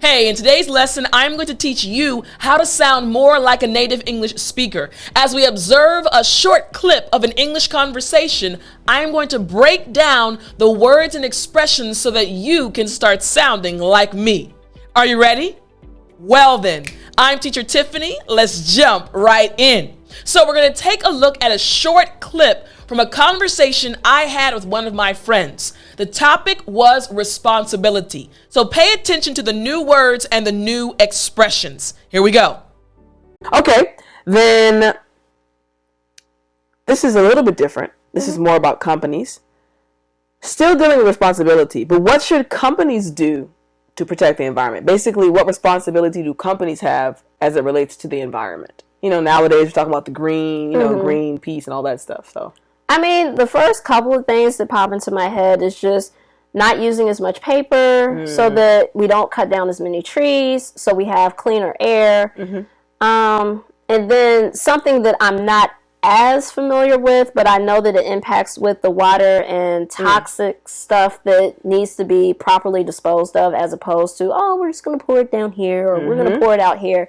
Hey, in today's lesson, I'm going to teach you how to sound more like a native English speaker. As we observe a short clip of an English conversation, I'm going to break down the words and expressions so that you can start sounding like me. Are you ready? Well then, I'm teacher Tiffany. Let's jump right in. So we're going to take a look at a short clip from a conversation I had with one of my friends. The topic was responsibility. So pay attention to the new words and the new expressions. Here we go. Okay, then this is a little bit different. This is more about companies. Still dealing with responsibility, but what should companies do to protect the environment? Basically, what responsibility do companies have as it relates to the environment? You know, nowadays we're talking about the green, green peace and all that stuff. So, I mean, the first couple of things that pop into my head is just not using as much paper so that we don't cut down as many trees, so we have cleaner air. And then something that I'm not as familiar with, but I know that it impacts with the water and toxic stuff that needs to be properly disposed of, as opposed to, oh, we're just going to pour it down here or we're going to pour it out here.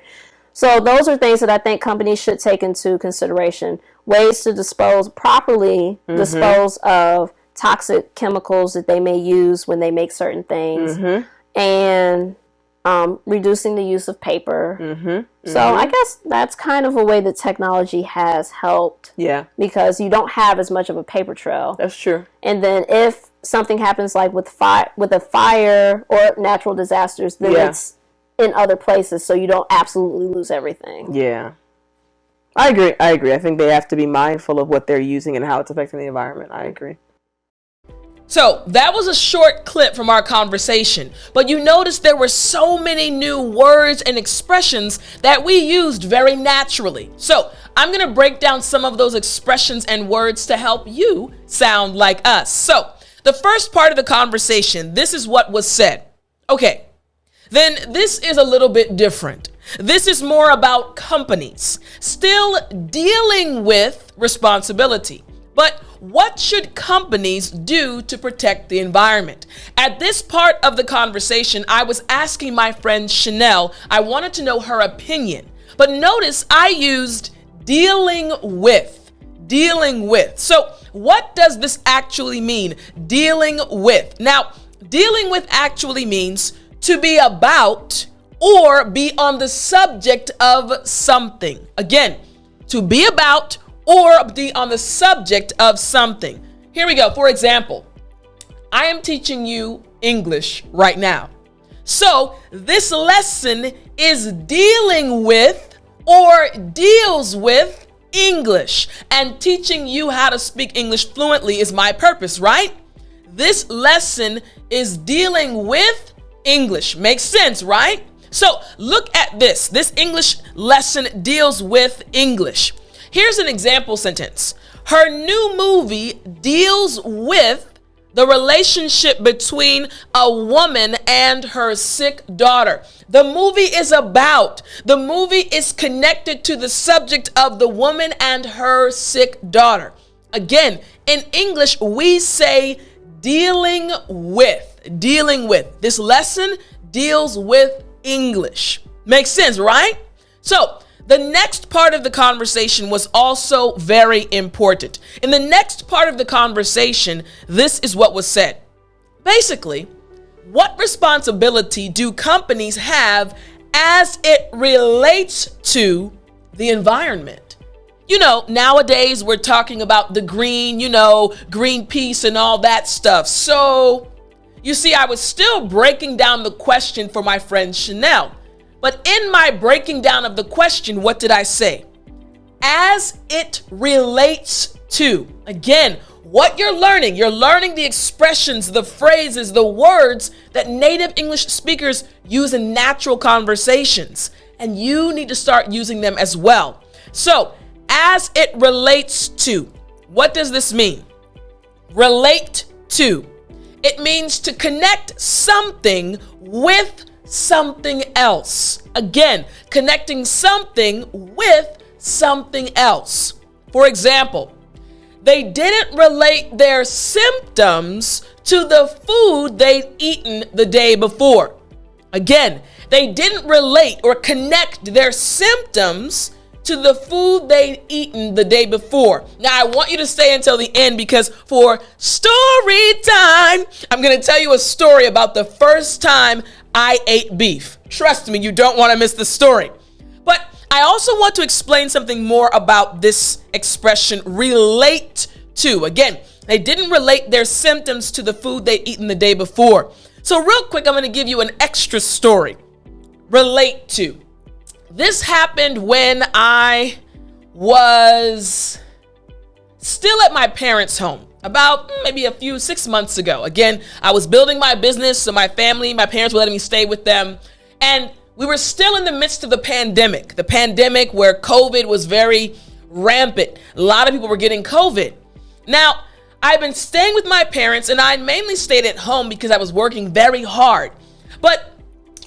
So those are things that I think companies should take into consideration. Ways to properly dispose of toxic chemicals that they may use when they make certain things, and reducing the use of paper. So I guess that's kind of a way that technology has helped. Yeah. Because you don't have as much of a paper trail. That's true. And then if something happens like with a fire or natural disasters, then it's in other places, so you don't absolutely lose everything. Yeah. I agree. I think they have to be mindful of what they're using and how it's affecting the environment. I agree. So that was a short clip from our conversation, but you notice there were so many new words and expressions that we used very naturally. So I'm going to break down some of those expressions and words to help you sound like us. So the first part of the conversation, this is what was said. Okay, then this is a little bit different. This is more about companies still dealing with responsibility. But what should companies do to protect the environment? At this part of the conversation, I was asking my friend Chanel, I wanted to know her opinion. But notice I used dealing with. So what does this actually mean? Dealing with. Now, dealing with actually means to be about or be on the subject of something. Again, to be about or be on the subject of something. Here we go. For example, I am teaching you English right now. So this lesson is dealing with or deals with English, and teaching you how to speak English fluently is my purpose, right? This lesson is dealing with English. Makes sense, right? So look at this. This English lesson deals with English. Here's an example sentence. Her new movie deals with the relationship between a woman and her sick daughter. The movie is connected to the subject of the woman and her sick daughter. Again, in English, we say dealing with. This lesson deals with English. Makes sense, right? So the next part of the conversation was also very important. In the next part of the conversation, this is what was said. Basically, what responsibility do companies have as it relates to the environment? You know, nowadays we're talking about the green, green peace and all that stuff. So, you see, I was still breaking down the question for my friend Chanel. But in my breaking down of the question, what did I say? As it relates to. Again, what you're learning the expressions, the phrases, the words that native English speakers use in natural conversations. And you need to start using them as well. So, as it relates to. What does this mean? Relate to. It means to connect something with something else. Again, connecting something with something else. For example, they didn't relate their symptoms to the food they'd eaten the day before. Again, they didn't relate or connect their symptoms to the food they'd eaten the day before. Now, I want you to stay until the end because for story time, I'm going to tell you a story about the first time I ate beef. Trust me, you don't want to miss the story. But I also want to explain something more about this expression, relate to. Again, they didn't relate their symptoms to the food they'd eaten the day before. So real quick, I'm going to give you an extra story. Relate to. This happened when I was still at my parents' home, about maybe 6 months ago. Again, I was building my business, so my parents were letting me stay with them. And we were still in the midst of the pandemic where COVID was very rampant. A lot of people were getting COVID. Now, I've been staying with my parents, and I mainly stayed at home because I was working very hard. But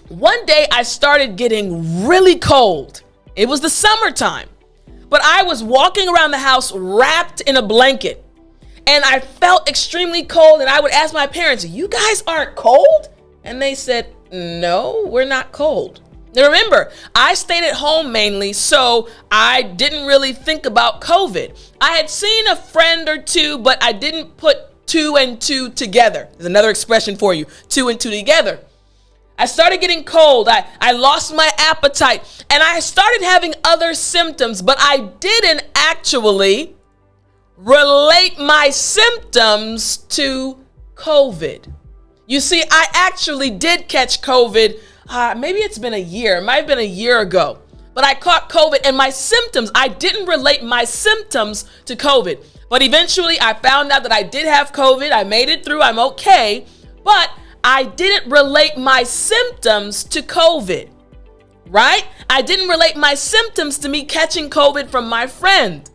one day I started getting really cold. It was the summertime, but I was walking around the house wrapped in a blanket, and I felt extremely cold. And I would ask my parents, "You guys aren't cold?" And they said, "No, we're not cold." Now remember, I stayed at home mainly, so I didn't really think about COVID. I had seen a friend or two, but I didn't put two and two together. There's another expression for you, two and two together. I started getting cold. I lost my appetite, and I started having other symptoms, but I didn't actually relate my symptoms to COVID. You see, I actually did catch COVID. Maybe it's been a year. It might have been a year ago, but I caught COVID, and my symptoms, I didn't relate my symptoms to COVID. But eventually I found out that I did have COVID. I made it through. I'm okay, but I didn't relate my symptoms to COVID, right? I didn't relate my symptoms to me catching COVID from my friend.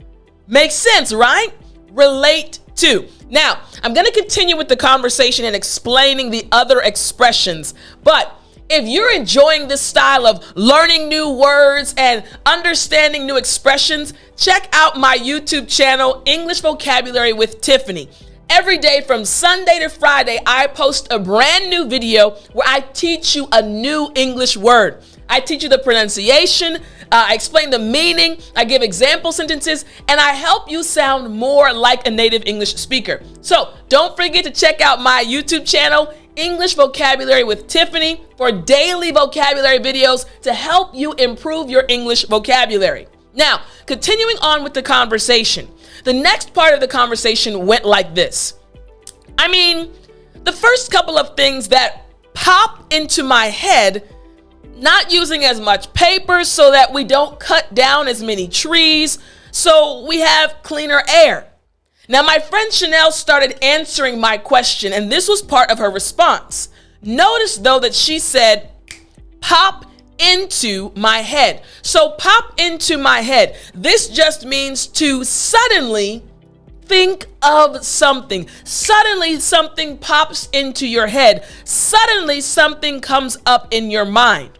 Makes sense, right? Relate to. Now, I'm going to continue with the conversation and explaining the other expressions. But if you're enjoying this style of learning new words and understanding new expressions, check out my YouTube channel, English Vocabulary with Tiffani. Every day from Sunday to Friday, I post a brand new video where I teach you a new English word. I teach you the pronunciation, I explain the meaning, I give example sentences, and I help you sound more like a native English speaker. So don't forget to check out my YouTube channel, English Vocabulary with Tiffani, for daily vocabulary videos to help you improve your English vocabulary. Now, continuing on with the conversation. The next part of the conversation went like this. The first couple of things that pop into my head, not using as much paper so that we don't cut down as many trees, so we have cleaner air. Now, my friend Chanel started answering my question, and this was part of her response. Notice, though, that she said, pop into my head. So pop into my head. This just means to suddenly think of something. Suddenly something pops into your head. Suddenly something comes up in your mind.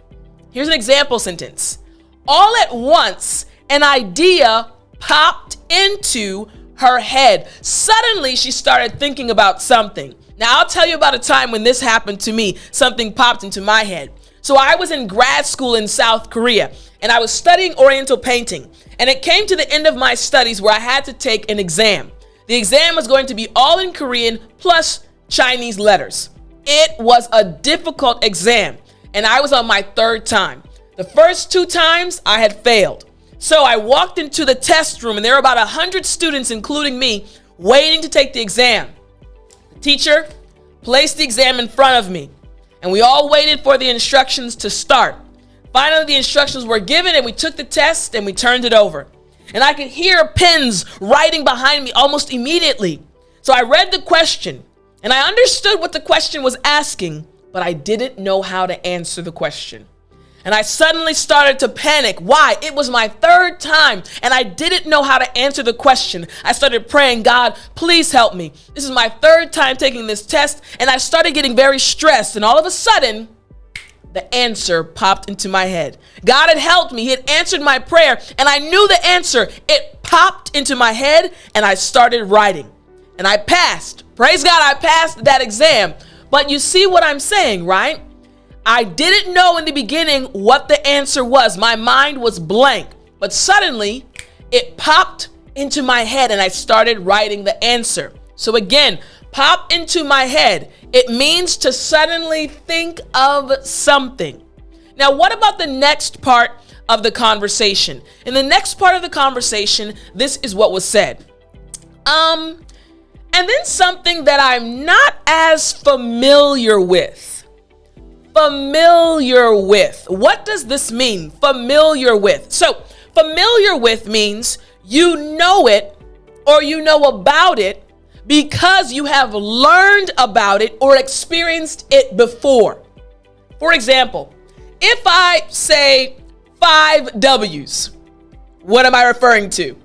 Here's an example sentence. All at once, an idea popped into her head. Suddenly she started thinking about something. Now I'll tell you about a time when this happened to me. Something popped into my head. So I was in grad school in South Korea, and I was studying Oriental painting. And it came to the end of my studies where I had to take an exam. The exam was going to be all in Korean plus Chinese letters. It was a difficult exam, and I was on my third time. The first 2 times I had failed. So I walked into the test room, and there were about 100 students, including me, waiting to take the exam. The teacher placed the exam in front of me, and we all waited for the instructions to start. Finally, the instructions were given, and we took the test, and we turned it over. And I could hear pens writing behind me almost immediately. So I read the question, and I understood what the question was asking, but I didn't know how to answer the question. And I suddenly started to panic. Why? It was my third time, and I didn't know how to answer the question. I started praying, God, please help me. This is my third time taking this test, and I started getting very stressed, and all of a sudden, the answer popped into my head. God had helped me. He had answered my prayer, and I knew the answer. It popped into my head, and I started writing. And I passed. Praise God, I passed that exam. But you see what I'm saying, right? I didn't know in the beginning what the answer was. My mind was blank, but suddenly it popped into my head and I started writing the answer. So again, pop into my head. It means to suddenly think of something. Now, what about the next part of the conversation? In the next part of the conversation, this is what was said. And then something that I'm not as familiar with. Familiar with. What does this mean? Familiar with. So, familiar with means you know it or you know about it because you have learned about it or experienced it before. For example, if I say 5 W's, what am I referring to?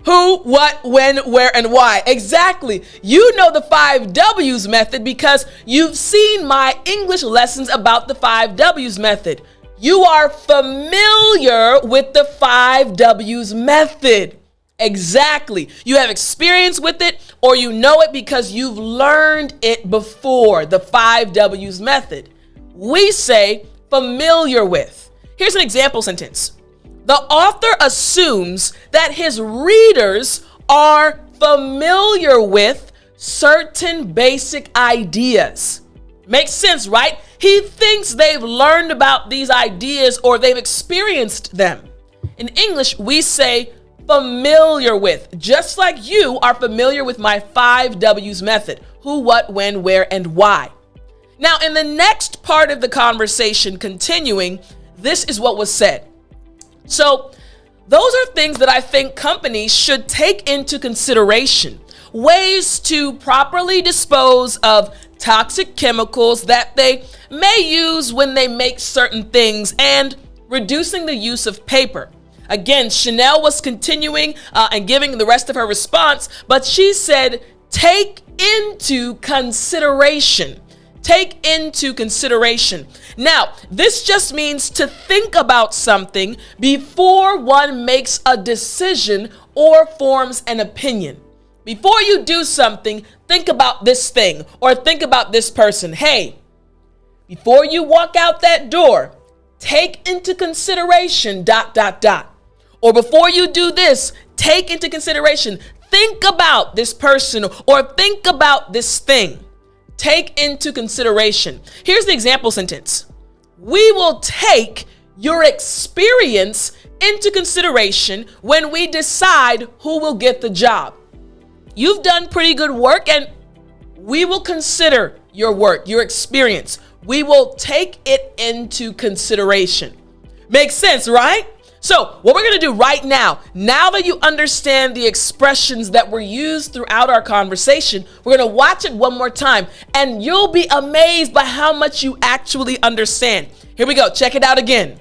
Who, what, when, where, and why. Exactly. You know the 5 W's method because you've seen my English lessons about the 5 W's method. You are familiar with the 5 W's method. Exactly. You have experience with it or you know it because you've learned it before, the 5 W's method. We say familiar with. Here's an example sentence. The author assumes that his readers are familiar with certain basic ideas. Makes sense, right? He thinks they've learned about these ideas or they've experienced them. In English, we say familiar with, just like you are familiar with my 5 W's method. Who, what, when, where, and why. Now, in the next part of the conversation, continuing, this is what was said. So those are things that I think companies should take into consideration. Ways to properly dispose of toxic chemicals that they may use when they make certain things and reducing the use of paper. Again, Chanel was continuing and giving the rest of her response, but she said, take into consideration. Take into consideration. Now, this just means to think about something before one makes a decision or forms an opinion. Before you do something, think about this thing or think about this person. Hey, before you walk out that door, take into consideration ... Or before you do this, take into consideration, think about this person or think about this thing. Take into consideration. Here's the example sentence. We will take your experience into consideration when we decide who will get the job. You've done pretty good work and we will consider your work, your experience. We will take it into consideration. Makes sense, right? So what we're going to do right now that you understand the expressions that were used throughout our conversation, we're going to watch it one more time and you'll be amazed by how much you actually understand. Here we go. Check it out again.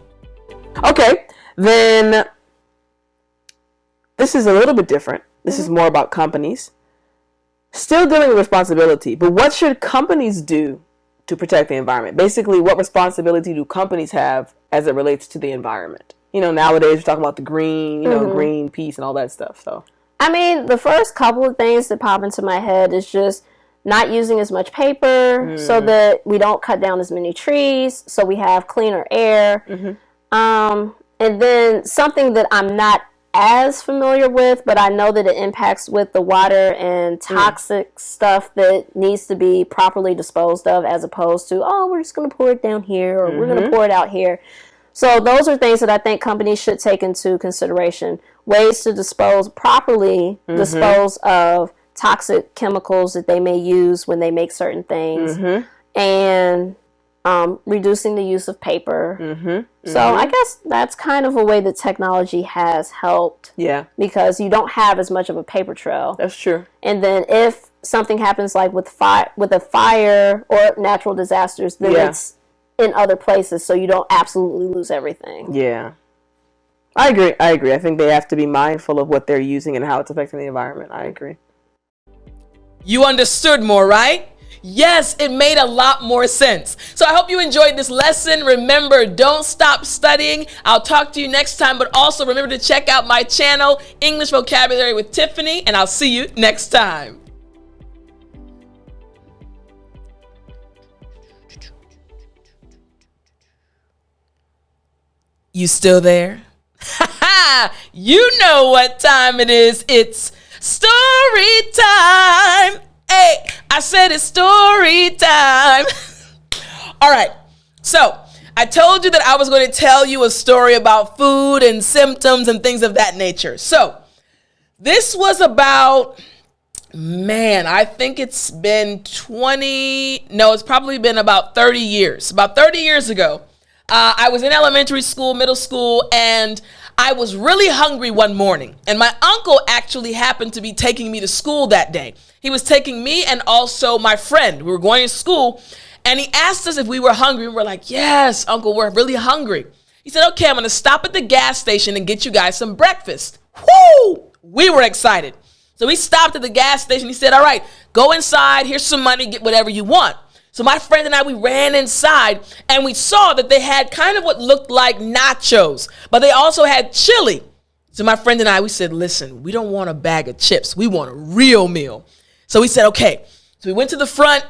Okay, then this is a little bit different. This is more about companies. Still dealing with responsibility, but what should companies do to protect the environment? Basically, what responsibility do companies have as it relates to the environment? You know, nowadays we're talking about the green, green peace and all that stuff. So, I mean, the first couple of things that pop into my head is just not using as much paper so that we don't cut down as many trees, so we have cleaner air. And then something that I'm not as familiar with, but I know that it impacts with the water and toxic stuff that needs to be properly disposed of, as opposed to, oh, we're just going to pour it down here or we're going to pour it out here. So those are things that I think companies should take into consideration. Ways to properly dispose of toxic chemicals that they may use when they make certain things. And reducing the use of paper. So I guess that's kind of a way that technology has helped. Yeah. Because you don't have as much of a paper trail. That's true. And then if something happens like with a fire or natural disasters, then it's in other places, so you don't absolutely lose everything. Yeah. I agree. I think they have to be mindful of what they're using and how it's affecting the environment. I agree. You understood more, right? Yes, it made a lot more sense. So I hope you enjoyed this lesson. Remember, don't stop studying. I'll talk to you next time, but also remember to check out my channel, English Vocabulary with Tiffany, and I'll see you next time. You still there? You know what time it is. It's story time. Hey, I said it's story time. All right. So I told you that I was going to tell you a story about food and symptoms and things of that nature. So this was about, I think it's been it's probably been about 30 years. About 30 years ago, I was in elementary school, middle school, and I was really hungry one morning. And my uncle actually happened to be taking me to school that day. He was taking me and also my friend. We were going to school, and he asked us if we were hungry. We were like, yes, Uncle, we're really hungry. He said, okay, I'm going to stop at the gas station and get you guys some breakfast. Woo! We were excited. So we stopped at the gas station. He said, all right, go inside. Here's some money. Get whatever you want. So my friend and I, we ran inside, and we saw that they had kind of what looked like nachos, but they also had chili. So my friend and I, we said, listen, we don't want a bag of chips. We want a real meal. So we said, okay. So we went to the front.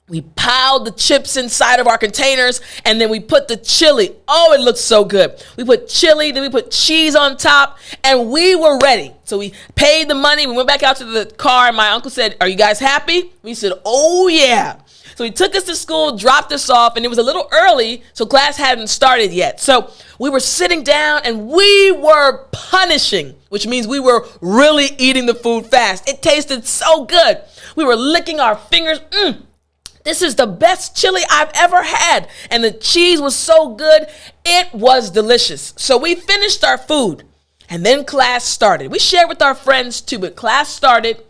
We piled the chips inside of our containers, and then we put the chili. Oh, it looked so good. We put chili, then we put cheese on top, and we were ready. So we paid the money. We went back out to the car, and my uncle said, are you guys happy? We said, oh, yeah. So he took us to school, dropped us off, and it was a little early, so class hadn't started yet. So we were sitting down, and we were punishing, which means we were really eating the food fast. It tasted so good. We were licking our fingers. This is the best chili I've ever had. And the cheese was so good. It was delicious. So we finished our food, and then class started. We shared with our friends too, but class started,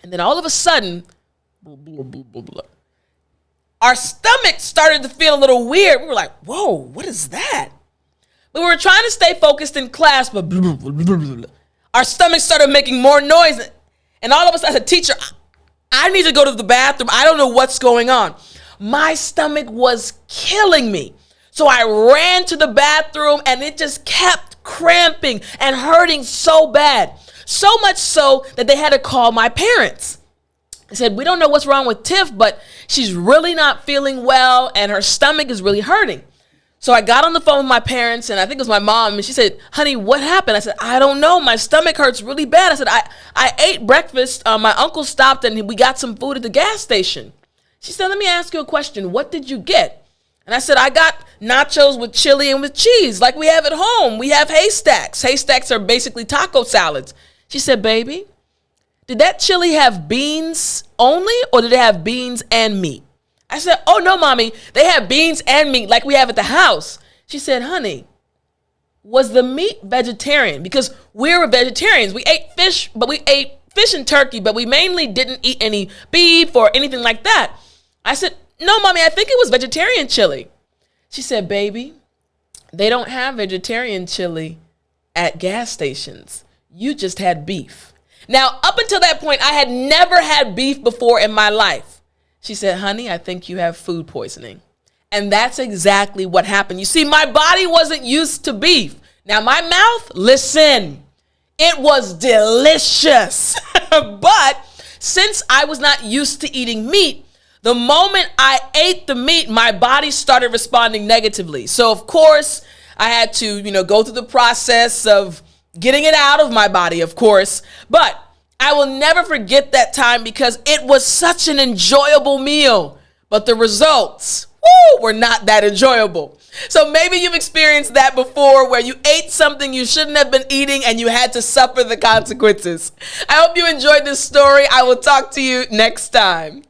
and then all of a sudden, our stomach started to feel a little weird. We were like, whoa, what is that? We were trying to stay focused in class, but our stomach started making more noise. And all of us as a teacher, I need to go to the bathroom. I don't know what's going on. My stomach was killing me. So I ran to the bathroom, and it just kept cramping and hurting so bad. So much so that they had to call my parents. They said, we don't know what's wrong with Tiff, but she's really not feeling well, and her stomach is really hurting. So I got on the phone with my parents, and I think it was my mom, and she said, honey, what happened? I said, I don't know. My stomach hurts really bad. I said, I ate breakfast. My uncle stopped, and we got some food at the gas station. She said, let me ask you a question. What did you get? And I said, I got nachos with chili and with cheese, like we have at home. We have haystacks. Haystacks are basically taco salads. She said, baby, did that chili have beans only, or did it have beans and meat? I said, oh, no, mommy. They have beans and meat like we have at the house. She said, honey, was the meat vegetarian? Because we're vegetarians. We ate fish, but we ate fish and turkey, but we mainly didn't eat any beef or anything like that. I said, no, mommy, I think it was vegetarian chili. She said, baby, they don't have vegetarian chili at gas stations. You just had beef. Now, up until that point, I had never had beef before in my life. She said, honey, I think you have food poisoning. And that's exactly what happened. You see, my body wasn't used to beef. Now, my mouth, listen, it was delicious. But since I was not used to eating meat, the moment I ate the meat, my body started responding negatively. So, of course, I had to, go through the process of getting it out of my body, of course. But I will never forget that time because it was such an enjoyable meal. But the results, were not that enjoyable. So maybe you've experienced that before where you ate something you shouldn't have been eating and you had to suffer the consequences. I hope you enjoyed this story. I will talk to you next time.